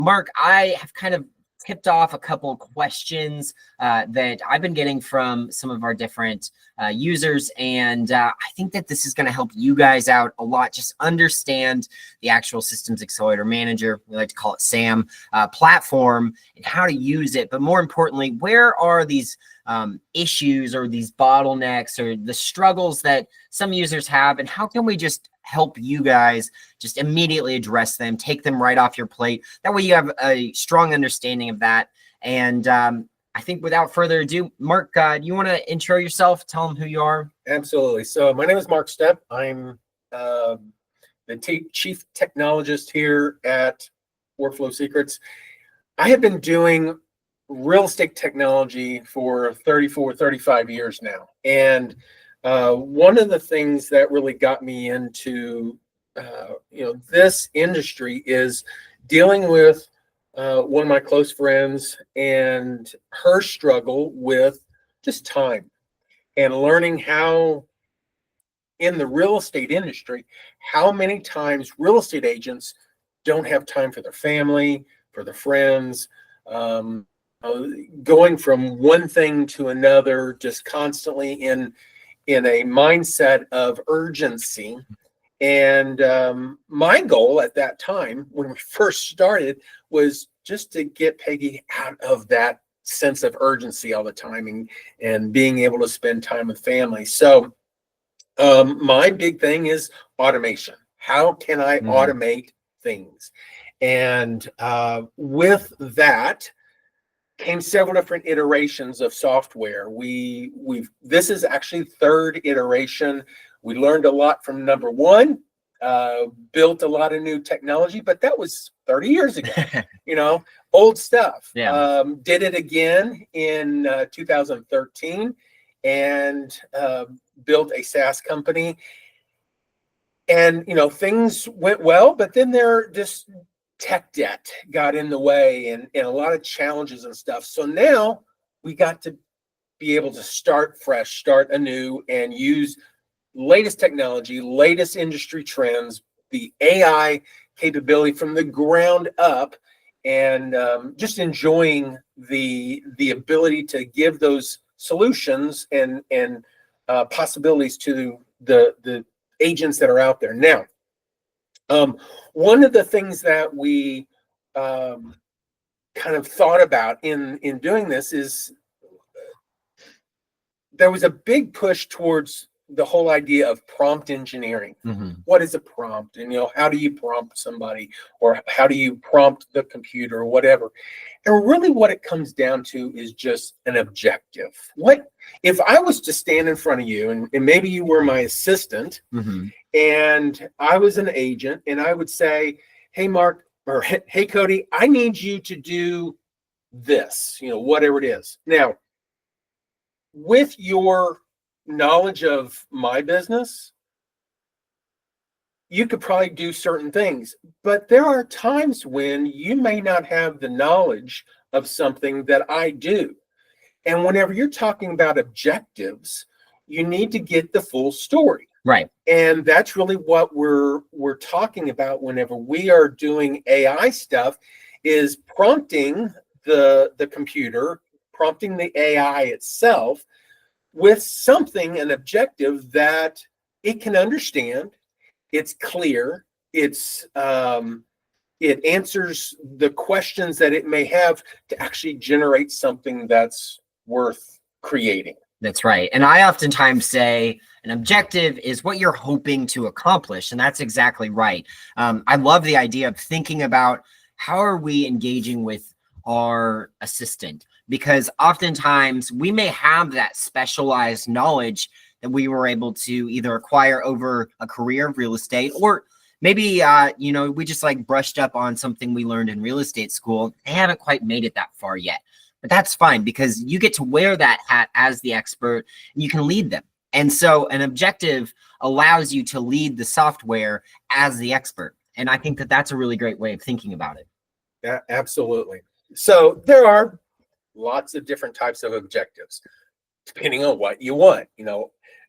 Mark, I have kind of tipped off a couple questions that I've been getting from some of our different users. And I think that this is going to help you guys out a lot. Just understand the actual Systems Accelerator Manager, we like to call it SAM, platform, and how to use it. But more importantly, where are these issues or these bottlenecks or the struggles that some users have, and how can we just help you guys just immediately address them, take them right off your plate. That way you have a strong understanding of that. And I think without further ado, Mark, do you want to intro yourself? Tell them who you are. Absolutely. So my name is Mark Stepp. I'm the chief technologist here at Workflow Secrets. I have been doing real estate technology for 35 years now. And one of the things that really got me into this industry is dealing with one of my close friends and her struggle with just time, and learning how in the real estate industry, how many times real estate agents don't have time for their family, for their friends, going from one thing to another, just constantly in a mindset of urgency. And my goal at that time, when we first started, was just to get Peggy out of that sense of urgency all the time, and being able to spend time with family. So my big thing is automation. How can I automate things? And with that came several different iterations of software. This is actually third iteration. We learned a lot from number one, built a lot of new technology, but that was 30 years ago, old stuff. Yeah. Did it again in 2013 and built a SaaS company. And, things went well, but then just tech debt got in the way, and a lot of challenges and stuff. So now we got to be able to start fresh, start anew, and use latest technology, latest industry trends, the AI capability from the ground up, and just enjoying the ability to give those solutions and possibilities to the agents that are out there now. One of the things that we kind of thought about in doing this is there was a big push towards the whole idea of prompt engineering. What is a prompt? And, how do you prompt somebody, or how do you prompt the computer, or whatever? And really what it comes down to is just an objective. What if I was to stand in front of you, and maybe you were my assistant, and I was an agent, and I would say, hey, Mark, or hey, Cody, I need you to do this, whatever it is. Now, with your knowledge of my business, you could probably do certain things, but there are times when you may not have the knowledge of something that I do. And whenever you're talking about objectives, you need to get the full story. Right. And that's really what we're talking about whenever we are doing AI stuff, is prompting the computer, prompting the AI itself with something, an objective that it can understand. It's clear. It answers the questions that it may have to actually generate something that's worth creating. That's right. And I oftentimes say an objective is what you're hoping to accomplish. And that's exactly right. I love the idea of thinking about how are we engaging with our assistant, because oftentimes we may have that specialized knowledge that we were able to either acquire over a career of real estate, or maybe, we just like brushed up on something we learned in real estate school. They haven't quite made it that far yet, but that's fine, because you get to wear that hat as the expert and you can lead them. And so an objective allows you to lead the software as the expert. And I think that that's a really great way of thinking about it. Yeah, absolutely. So there are lots of different types of objectives, depending on what you want.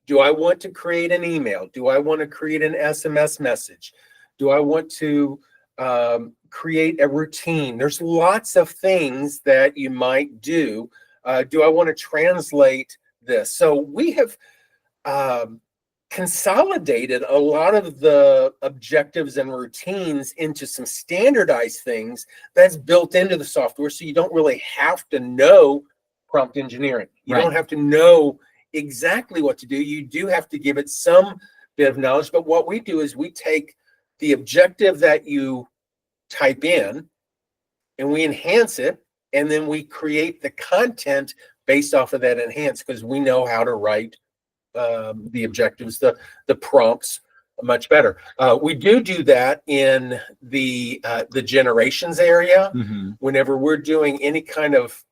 Do I want to create an email? Do I want to create an SMS message? Do I want to create a routine. There's lots of things that you might do. Do I want to translate this? So we have consolidated a lot of the objectives and routines into some standardized things that's built into the software. So you don't really have to know prompt engineering. You don't have to know exactly what to do. You do have to give it some bit of knowledge. But what we do is we take the objective that you type in and we enhance it, and then we create the content based off of that enhance, because we know how to write the objectives, the prompts much better. We do that in the generations area. Whenever we're doing any kind of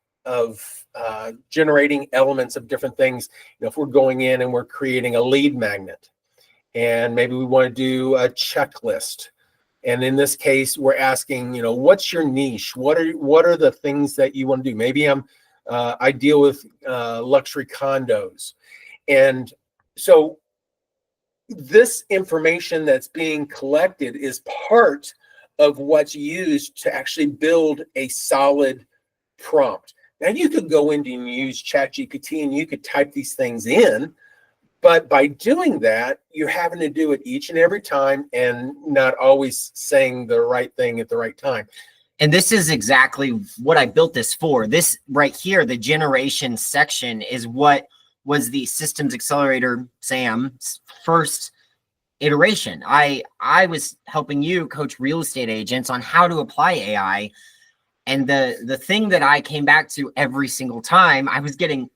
generating elements of different things, if we're going in and we're creating a lead magnet, and maybe we want to do a checklist, and in this case we're asking, what's your niche? What are the things that you want to do? Maybe I deal with luxury condos. And so this information that's being collected is part of what's used to actually build a solid prompt. Now you could go in and use ChatGPT and you could type these things in, but by doing that, you're having to do it each and every time and not always saying the right thing at the right time. And this is exactly what I built this for. This right here, the generation section, is what was the Systems Accelerator Sam's first iteration. I was helping you coach real estate agents on how to apply AI. And the thing that I came back to every single time, I was getting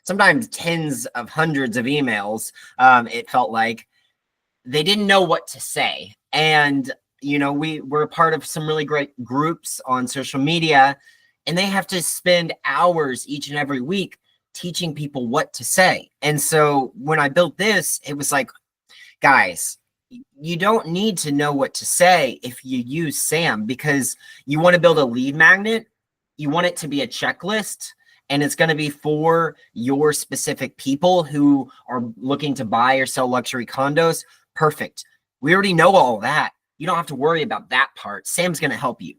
sometimes tens of hundreds of emails. It felt like they didn't know what to say. And, we were a part of some really great groups on social media, and they have to spend hours each and every week teaching people what to say. And so when I built this, it was like, guys, you don't need to know what to say if you use Sam, because you want to build a lead magnet. You want it to be a checklist, and it's going to be for your specific people who are looking to buy or sell luxury condos. Perfect. We already know all that. You don't have to worry about that part. Sam's going to help you.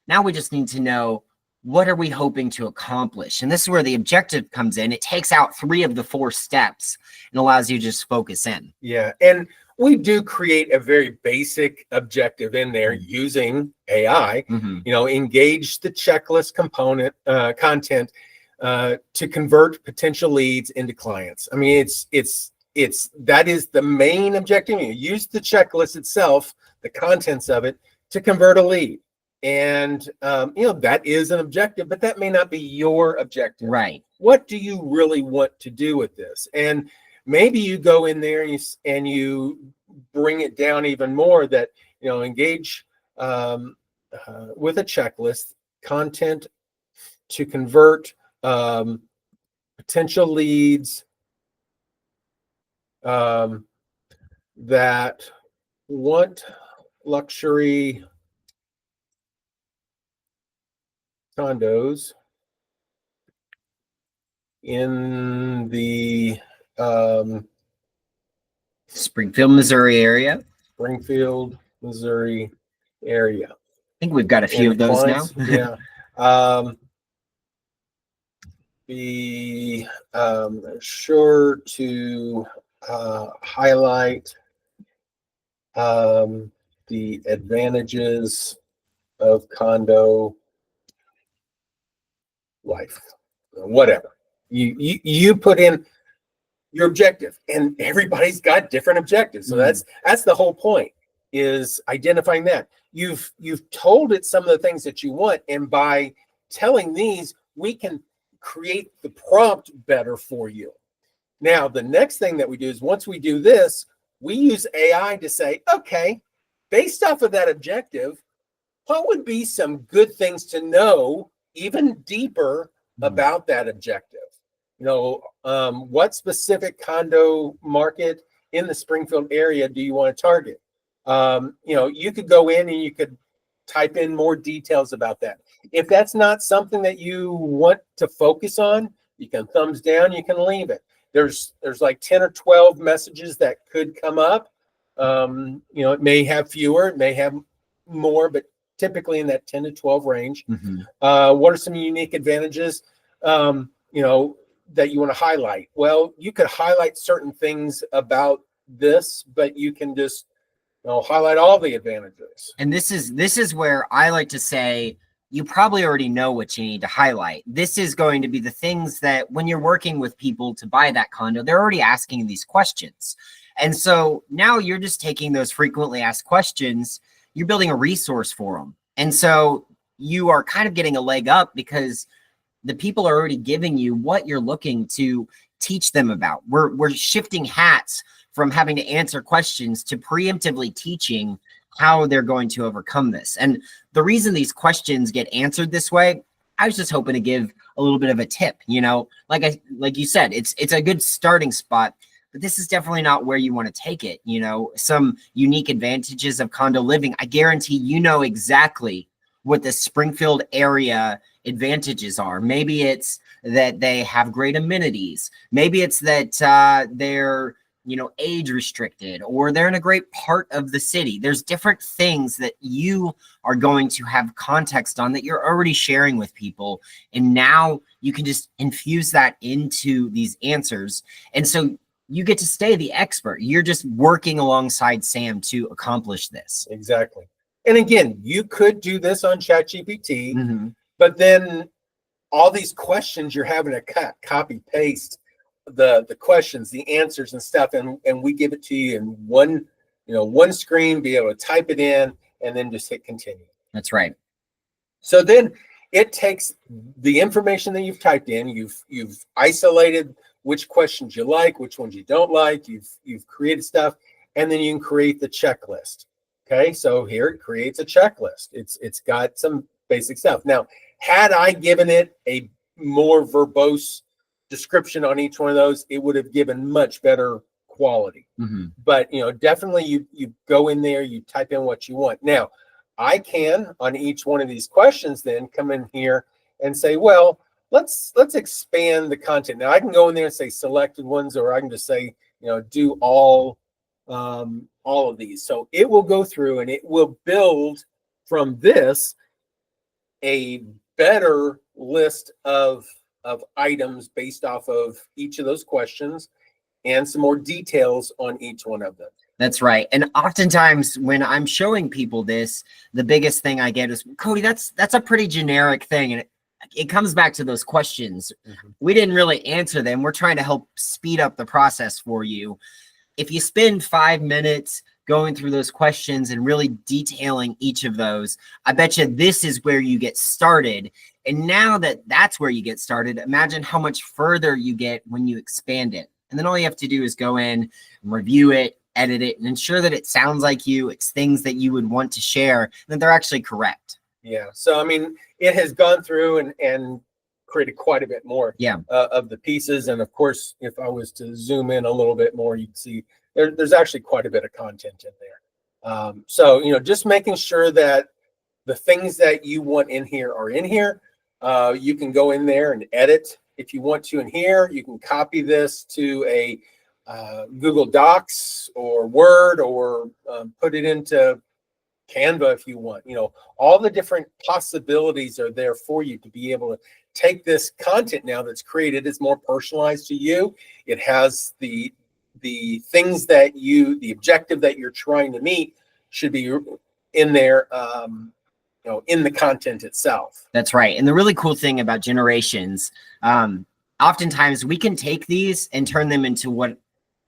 Now we just need to know, what are we hoping to accomplish? And this is where the objective comes in. It takes out 3 of the 4 steps and allows you to just focus in. Yeah. And we do create a very basic objective in there using AI, engage the checklist component content to convert potential leads into clients. I mean, that is the main objective. You use the checklist itself, the contents of it, to convert a lead. And, that is an objective, but that may not be your objective. Right. What do you really want to do with this? And maybe you go in there and you bring it down even more, that, engage with a checklist, content to convert potential leads that want luxury condos in the Springfield, Missouri area. Springfield, Missouri area. I think we've got a few of those now. Yeah. Be sure to highlight the advantages of condo life. Whatever. You put in your objective, and everybody's got different objectives. So that's the whole point, is identifying that. You've told it some of the things that you want, and by telling these, we can create the prompt better for you. Now, the next thing that we do is, once we do this, we use AI to say, okay, based off of that objective, what would be some good things to know even deeper about that objective? What specific condo market in the Springfield area do you want to target? You could go in and you could type in more details about that. If that's not something that you want to focus on, you can thumbs down, you can leave it. There's like 10 or 12 messages that could come up. It may have fewer, it may have more, but typically in that 10 to 12 range. Mhm. What are some unique advantages, that you want to highlight? Well, you could highlight certain things about this, but you can just highlight all the advantages. And this is where I like to say, you probably already know what you need to highlight. This is going to be the things that when you're working with people to buy that condo, they're already asking these questions. And so now you're just taking those frequently asked questions, you're building a resource for them. And so you are kind of getting a leg up because the people are already giving you what you're looking to teach them about. We're shifting hats from having to answer questions to preemptively teaching how they're going to overcome this. And the reason these questions get answered this way, I was just hoping to give a little bit of a tip, like you said, it's a good starting spot, but this is definitely not where you want to take it. Some unique advantages of condo living. I guarantee you know exactly what the Springfield area advantages are. Maybe it's that they have great amenities. Maybe it's that they're age restricted, or they're in a great part of the city. There's different things that you are going to have context on that you're already sharing with people. And now you can just infuse that into these answers. And so you get to stay the expert. You're just working alongside Sam to accomplish this. Exactly. And again, you could do this on ChatGPT, Mm-hmm. but then all these questions you're having to copy paste the questions, the answers and stuff, and we give it to you in one screen, be able to type it in and then just hit continue. That's right. So then it takes the information that you've typed in, you've isolated which questions you like, which ones you don't like, you've created stuff, and then you can create the checklist. Okay, so here it creates a checklist. It's got some basic stuff. Now, had I given it a more verbose description on each one of those, it would have given much better quality. Mm-hmm. But definitely you go in there, you type in what you want. Now, I can on each one of these questions then come in here and say, well, let's expand the content. Now I can go in there and say selected ones, or I can just say, do all of these. So it will go through and it will build from this a better list of items based off of each of those questions and some more details on each one of them. That's right. And oftentimes when I'm showing people this, the biggest thing I get is, Cody, that's a pretty generic thing. And it comes back to those questions. Mm-hmm. We didn't really answer them. We're trying to help speed up the process for you. If you spend 5 minutes going through those questions and really detailing each of those, I bet you this is where you get started. And now that that's where you get started, imagine how much further you get when you expand it. And then all you have to do is go in and review it, edit it, and ensure that it sounds like you, it's things that you would want to share, and that they're actually correct. Yeah. So, I mean, it has gone through and created quite a bit more of the pieces. And of course, if I was to zoom in a little bit more, you'd see there's actually quite a bit of content in there. So, just making sure that the things that you want in here are in here. You can go in there and edit if you want to in here. You can copy this to a Google Docs or Word, or put it into Canva if you want. All the different possibilities are there for you to be able to take this content now that's created. It's more personalized to you. It has the things that the objective that you're trying to meet should be in there, in the content itself. That's right. And the really cool thing about generations, oftentimes we can take these and turn them into what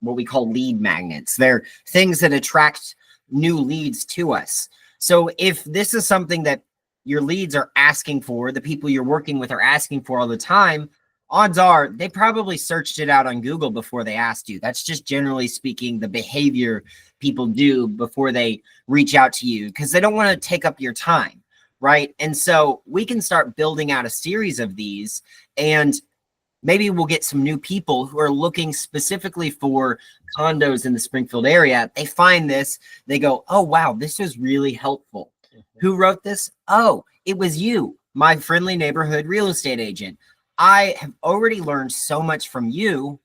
we call lead magnets. They're things that attract new leads to us. So if this is something that your leads are asking for, the people you're working with are asking for all the time, odds are they probably searched it out on Google before they asked you. That's just generally speaking the behavior people do before they reach out to you, because they don't want to take up your time, right? And so we can start building out a series of these, and maybe we'll get some new people who are looking specifically for condos in the Springfield area. They find this, they go, oh, wow, this is really helpful. Mm-hmm. Who wrote this? Oh, it was you, my friendly neighborhood real estate agent. I have already learned so much from you.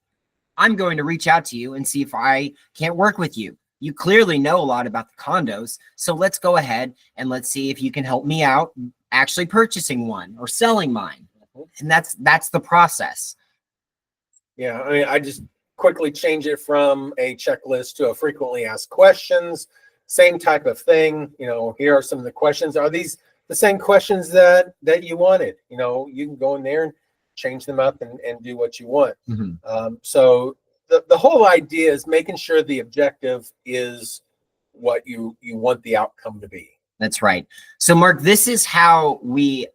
I'm going to reach out to you and see if I can't work with you. you clearly know a lot about the condos. So let's go ahead and let's see if you can help me out actually purchasing one or selling mine. And that's the process. Yeah, I mean, I just quickly change it from a checklist to a frequently asked questions. Same type of thing. Here are some of the questions. Are these the same questions that you wanted? You can go in there and change them up and do what you want. So the whole idea is making sure the objective is what you want the outcome to be. That's right. So Mark, this is how we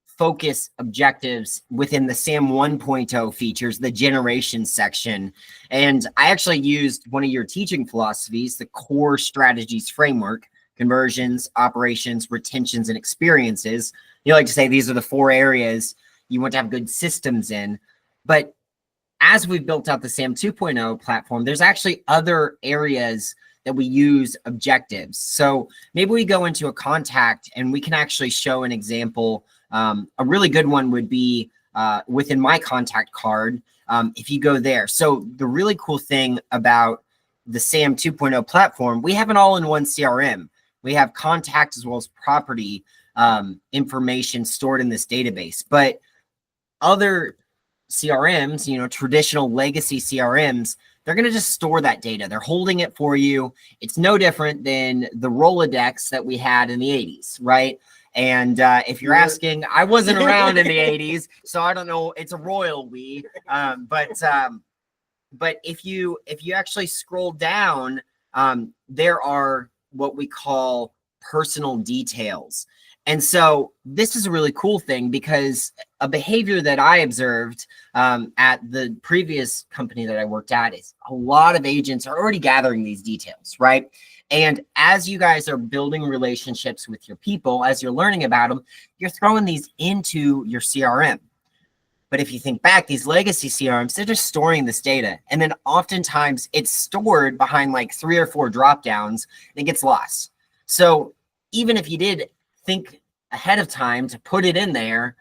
focus objectives within the SAM 1.0 features, the generation section. And I actually used one of your teaching philosophies, the core strategies framework: conversions, operations, retentions, and experiences. You like to say these are the 4 areas you want to have good systems in. But as we've built out the SAM 2.0 platform, there's actually other areas that we use objectives. So maybe we go into a contact and we can actually show an example. A really good one would be within my contact card, if you go there. So the really cool thing about the SAM 2.0 platform, we have an all-in-one CRM. We have contact as well as property information stored in this database. But other CRMs, traditional legacy CRMs, they're going to just store that data. They're holding it for you. It's no different than the Rolodex that we had in the 80s, right? And if you're asking, I wasn't around in the 80s, so I don't know. It's a royal we. But if you actually scroll down, there are what we call personal details. And so this is a really cool thing, because a behavior that I observed at the previous company that I worked at is a lot of agents are already gathering these details, right? And as you guys are building relationships with your people, as you're learning about them, you're throwing these into your CRM. But if you think back, these legacy CRMs, they're just storing this data. And then oftentimes it's stored behind like 3 or 4 drop downs and it gets lost. So even if you did think ahead of time to put it in there,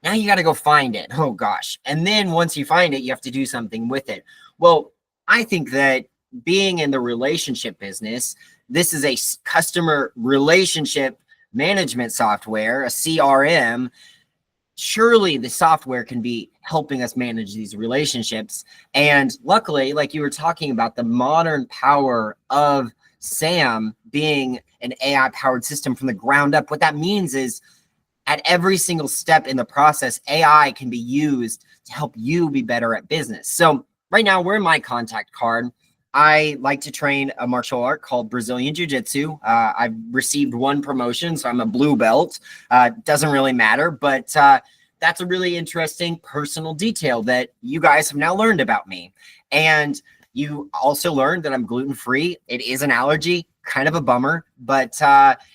now you got to go find it. Oh gosh. And then once you find it, you have to do something with it. Well, I think that being in the relationship business, this is a customer relationship management software, a CRM. Surely the software can be helping us manage these relationships. And luckily, like you were talking about, the modern power of SAM being an AI-powered system from the ground up, what that means is at every single step in the process, AI can be used to help you be better at business. So right now, we're in my contact card. I like to train a martial art called Brazilian Jiu-Jitsu. I've received 1 promotion, so I'm a blue belt. Doesn't really matter, but that's a really interesting personal detail that you guys have now learned about me. And you also learned that I'm gluten-free. It is an allergy, kind of a bummer, but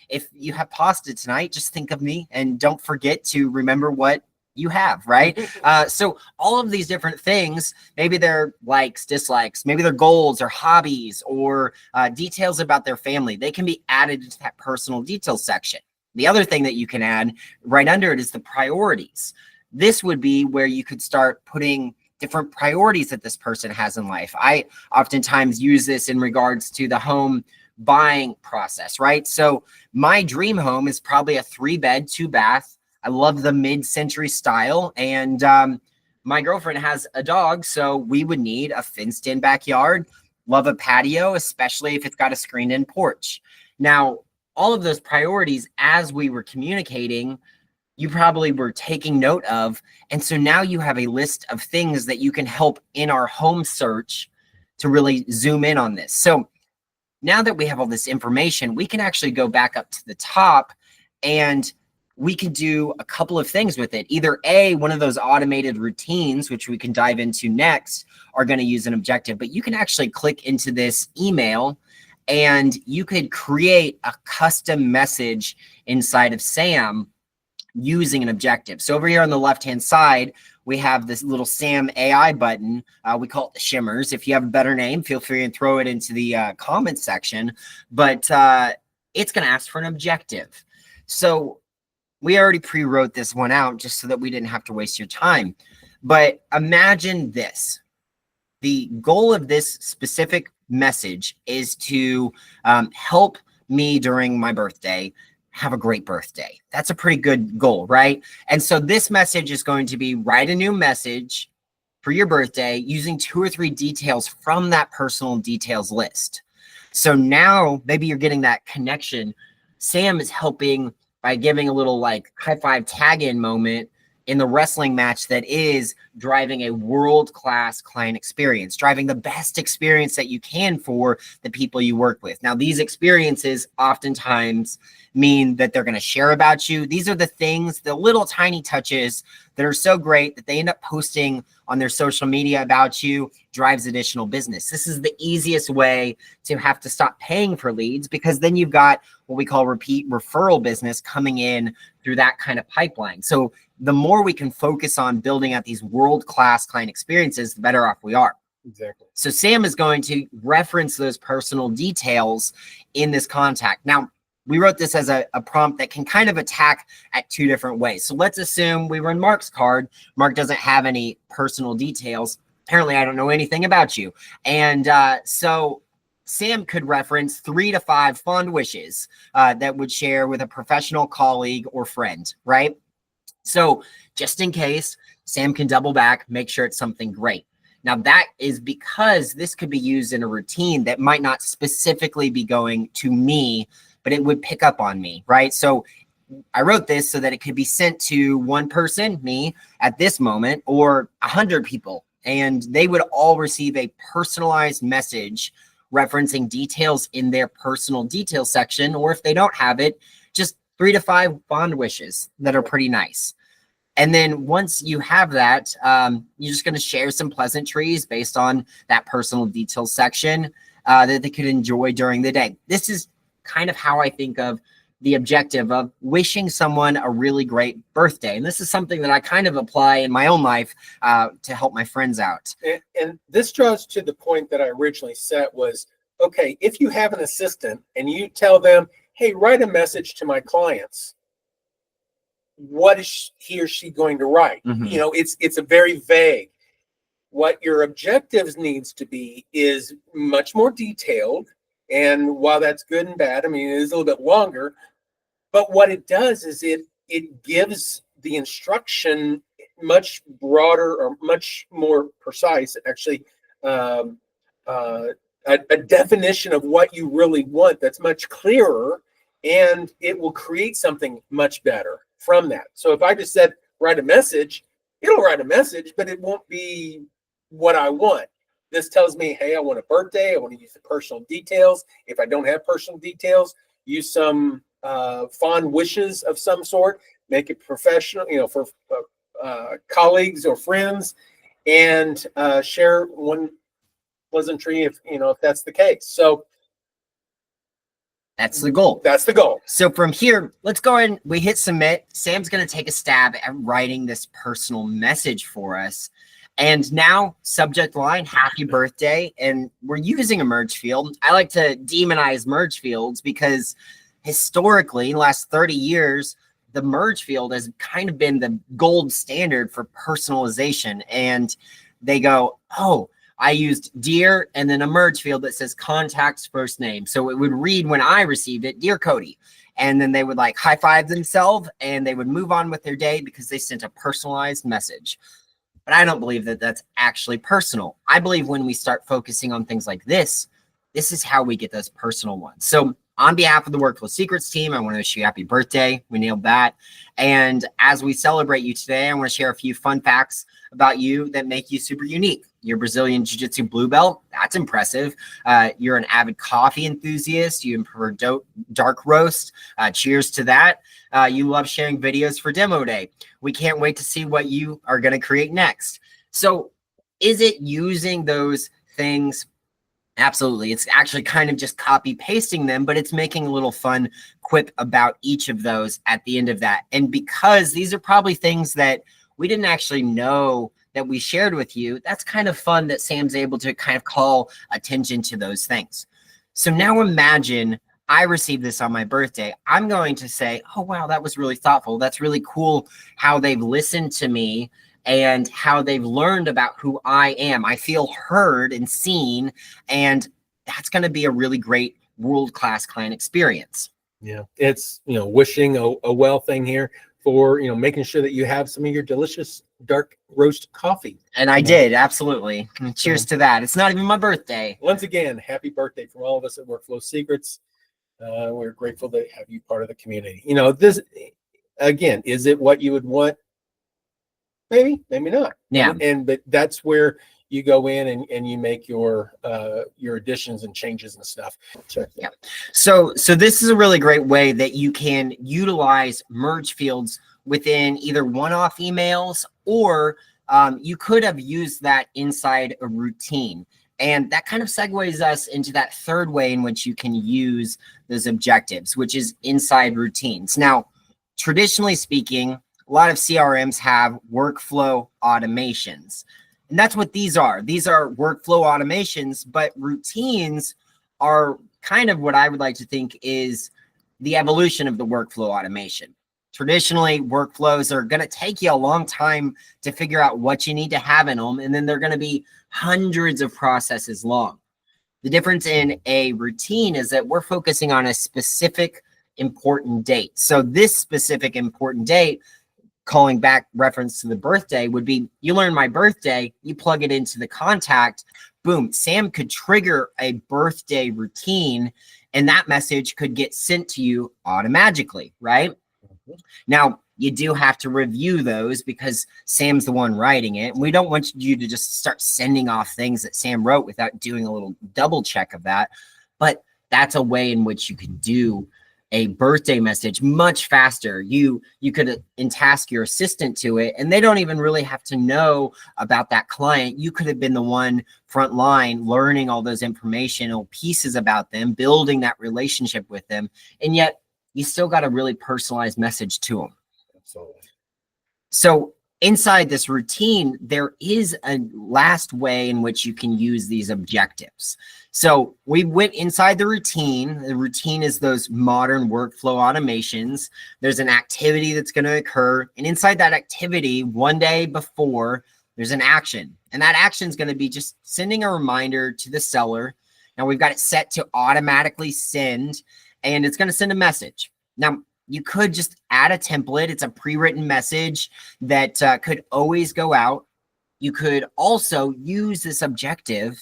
if you have pasta tonight, just think of me and don't forget to remember what you have, right? So all of these different things, maybe they're likes, dislikes, maybe they're goals or hobbies or details about their family, they can be added into that personal details section. The other thing that you can add right under it is the priorities. This would be where you could start putting different priorities that this person has in life. I oftentimes use this in regards to the home buying process, right? So my dream home is probably a 3-bed, 2-bath. I love the mid-century style. And my girlfriend has a dog, so we would need a fenced-in backyard, love a patio, especially if it's got a screened-in porch. Now, all of those priorities, as we were communicating, you probably were taking note of. And so now you have a list of things that you can help in our home search to really zoom in on this. So now that we have all this information, we can actually go back up to the top and we can do a couple of things with it. Either A, one of those automated routines, which we can dive into next, are going to use an objective, but you can actually click into this email and you could create a custom message inside of SAM using an objective. So over here on the left-hand side, we have this little SAM AI button. We call it the shimmers. If you have a better name, feel free and throw it into the comments section, but it's going to ask for an objective. So we already pre-wrote this one out just so that we didn't have to waste your time. But imagine this. The goal of this specific message is to help me during my birthday have a great birthday. That's a pretty good goal, right? And so this message is going to be write a new message for your birthday using 2 or 3 details from that personal details list. So now maybe you're getting that connection. Sam is helping by giving a little like high five tag in moment in the wrestling match that is driving a world-class client experience, driving the best experience that you can for the people you work with. Now, these experiences oftentimes mean that they're going to share about you. These are the things, the little tiny touches that are so great that they end up posting on their social media about you, drives additional business. This is the easiest way to have to stop paying for leads, because then you've got what we call repeat referral business coming in through that kind of pipeline. So the more we can focus on building out these world-class client experiences, the better off we are. Exactly. So Sam is going to reference those personal details in this contact. Now, we wrote this as a prompt that can kind of attack at 2 different ways. So let's assume we run Mark's card. Mark doesn't have any personal details. Apparently, I don't know anything about you. And so Sam could reference 3 to 5 fond wishes that would share with a professional colleague or friend, right? So just in case, Sam can double back, make sure it's something great. Now that is because this could be used in a routine that might not specifically be going to me, but it would pick up on me, right? So I wrote this so that it could be sent to one person, me, at this moment, or 100 people, and they would all receive a personalized message referencing details in their personal details section, or if they don't have it, just 3 to 5 fond wishes that are pretty nice. And then once you have that, you're just going to share some pleasantries based on that personal details section that they could enjoy during the day. This is kind of how I think of the objective of wishing someone a really great birthday. And this is something that I kind of apply in my own life to help my friends out. And this draws to the point that I originally set was, okay, if you have an assistant and you tell them, hey, write a message to my clients, what is he or she going to write? Mm-hmm. You know, it's a very vague. What your objectives needs to be is much more detailed. And while that's good and bad, I mean, it is a little bit longer, but what it does is it gives the instruction much broader or much more precise, actually, a definition of what you really want that's much clearer, and it will create something much better from that. So if I just said, write a message, it'll write a message, but it won't be what I want. This tells me, hey, I want a birthday. I want to use the personal details. If I don't have personal details, use some fond wishes of some sort, make it professional, you know, for colleagues or friends, and share one pleasantry if that's the case. So that's the goal. That's the goal. So from here, let's go ahead and we hit submit. Sam's going to take a stab at writing this personal message for us. And now, subject line, happy birthday. And we're using a merge field. I like to demonize merge fields because historically, in the last 30 years, the merge field has kind of been the gold standard for personalization. And they go, oh, I used dear and then a merge field that says contact's first name. So it would read when I received it, dear Cody. And then they would like high five themselves and they would move on with their day because they sent a personalized message. But I don't believe that that's actually personal. I believe when we start focusing on things like this is how we get those personal ones. So on behalf of the Workflow Secrets team, I want to wish you a happy birthday. We nailed that. And as we celebrate you today, I want to share a few fun facts about you that make you super unique. You're Brazilian Jiu-Jitsu blue belt. That's impressive. You're an avid coffee enthusiast. You prefer dark roast. Cheers to that. You love sharing videos for demo day. We can't wait to see what you are going to create next. So is it using those things? Absolutely. It's actually kind of just copy pasting them, but it's making a little fun quip about each of those at the end of that. And because these are probably things that we didn't actually know that we shared with you, that's kind of fun that Sam's able to kind of call attention to those things. So now imagine I received this on my birthday. I'm going to say, oh, wow, that was really thoughtful. That's really cool how they've listened to me and how they've learned about who I am. I feel heard and seen, and that's going to be a really great world-class client experience. Yeah, it's, wishing a well thing here for, making sure that you have some of your delicious dark roast coffee. And I did, absolutely. Cheers to that. It's not even my birthday. Once again, happy birthday from all of us at Workflow Secrets. We're grateful to have you part of the community. This, again, is it what you would want? Maybe, maybe not. Yeah. But that's where you go in and you make your additions and changes and stuff. Sure. Yeah. So this is a really great way that you can utilize merge fields within either one-off emails, or you could have used that inside a routine. And that kind of segues us into that third way in which you can use those objectives, which is inside routines. Now, traditionally speaking, a lot of CRMs have workflow automations. And that's what these are. These are workflow automations, but routines are kind of what I would like to think is the evolution of the workflow automation. Traditionally, workflows are going to take you a long time to figure out what you need to have in them, and then they're going to be hundreds of processes long. The difference in a routine is that we're focusing on a specific important date. So this specific important date, calling back reference to the birthday, would be, you learn my birthday, you plug it into the contact, boom, Sam could trigger a birthday routine, and that message could get sent to you automatically, right? Now, you do have to review those because Sam's the one writing it. And we don't want you to just start sending off things that Sam wrote without doing a little double check of that. But that's a way in which you can do a birthday message much faster. You could task your assistant to it, and they don't even really have to know about that client. You could have been the one front line learning all those informational pieces about them, building that relationship with them, and yet you still got a really personalized message to them. Absolutely. So inside this routine, there is a last way in which you can use these objectives. So we went inside the routine. The routine is those modern workflow automations. There's an activity that's going to occur. And inside that activity, one day before, there's an action. And that action is going to be just sending a reminder to the seller. Now we've got it set to automatically send, and it's going to send a message. Now, you could just add a template. It's a pre-written message that could always go out. You could also use this objective,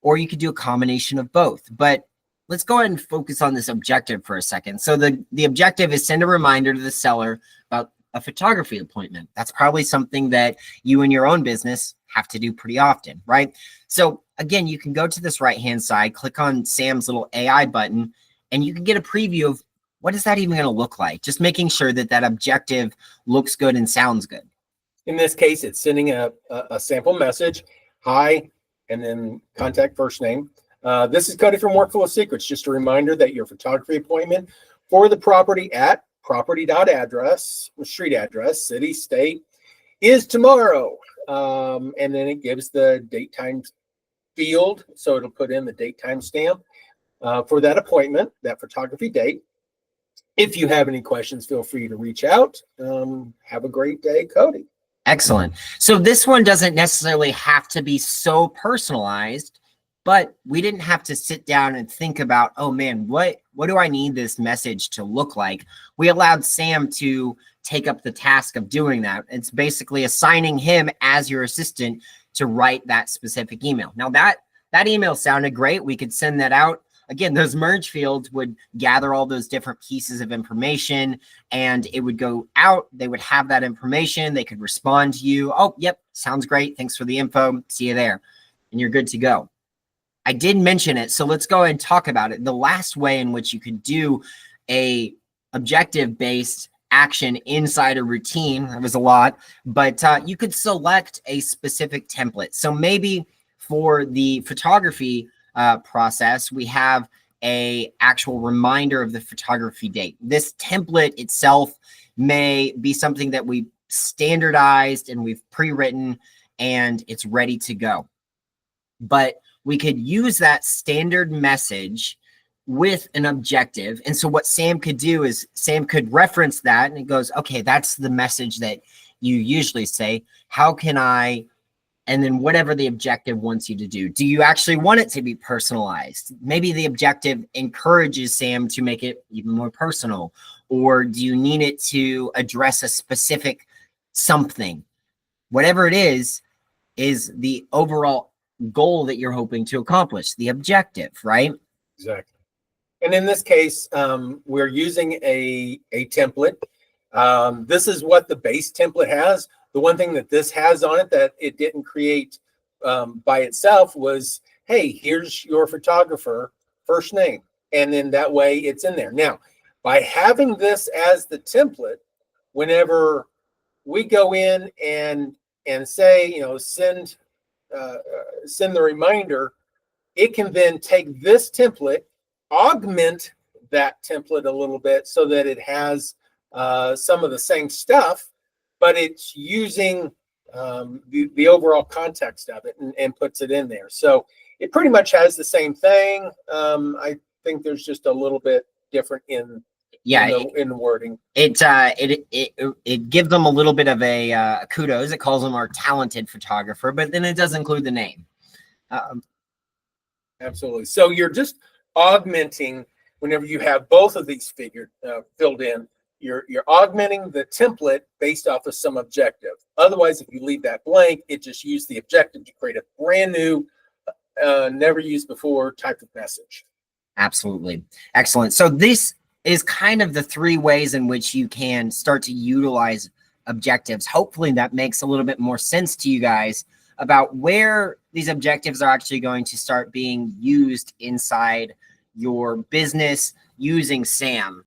or you could do a combination of both. But let's go ahead and focus on this objective for a second. So the objective is send a reminder to the seller about a photography appointment. That's probably something that you in your own business have to do pretty often, right? So again, you can go to this right-hand side, click on Sam's little AI button, and you can get a preview of what is that even going to look like? Just making sure that that objective looks good and sounds good. In this case, it's sending a sample message, hi, and then contact first name. This is Cody from Workflow Secrets. Just a reminder that your photography appointment for the property at property.address, street address, city, state, is tomorrow. And then it gives the date time field. So it'll put in the date time stamp for that appointment, that photography date. If you have any questions, feel free to reach out. Have a great day, Cody. Excellent. So this one doesn't necessarily have to be so personalized, but we didn't have to sit down and think about, oh man, what do I need this message to look like? We allowed Sam to take up the task of doing that. It's basically assigning him as your assistant to write that specific email. Now that email sounded great. We could send that out. Again, those merge fields would gather all those different pieces of information, and it would go out. They would have that information. They could respond to you. Oh, yep, sounds great. Thanks for the info. See you there. And you're good to go. I did mention it, so let's go ahead and talk about it. The last way in which you could do a objective-based action inside a routine, that was a lot, but you could select a specific template. So maybe for the photography process, we have a actual reminder of the photography date. This template itself may be something that we standardized and we've pre-written and it's ready to go. But we could use that standard message with an objective. And so what Sam could do is Sam could reference that and it goes, okay, that's the message that you usually say. How can I and then whatever the objective wants you to do. Do you actually want it to be personalized? Maybe the objective encourages Sam to make it even more personal, or do you need it to address a specific something? Whatever it is the overall goal that you're hoping to accomplish, the objective, right? Exactly. And in this case, we're using a template. This is what the base template has. The one thing that this has on it that it didn't create by itself was, hey, here's your photographer first name. And then that way it's in there. Now, by having this as the template, whenever we go in and say, send the reminder, it can then take this template, augment that template a little bit so that it has some of the same stuff, but it's using the overall context of it and puts it in there. So it pretty much has the same thing. I think there's just a little bit different in the wording. It gives them a little bit of a kudos. It calls them our talented photographer, but then it does include the name. Absolutely. So you're just augmenting whenever you have both of these filled in. You're augmenting the template based off of some objective. Otherwise, if you leave that blank, it just used the objective to create a brand new, never used before type of message. Absolutely. Excellent. So this is kind of the three ways in which you can start to utilize objectives. Hopefully that makes a little bit more sense to you guys about where these objectives are actually going to start being used inside your business using SAM.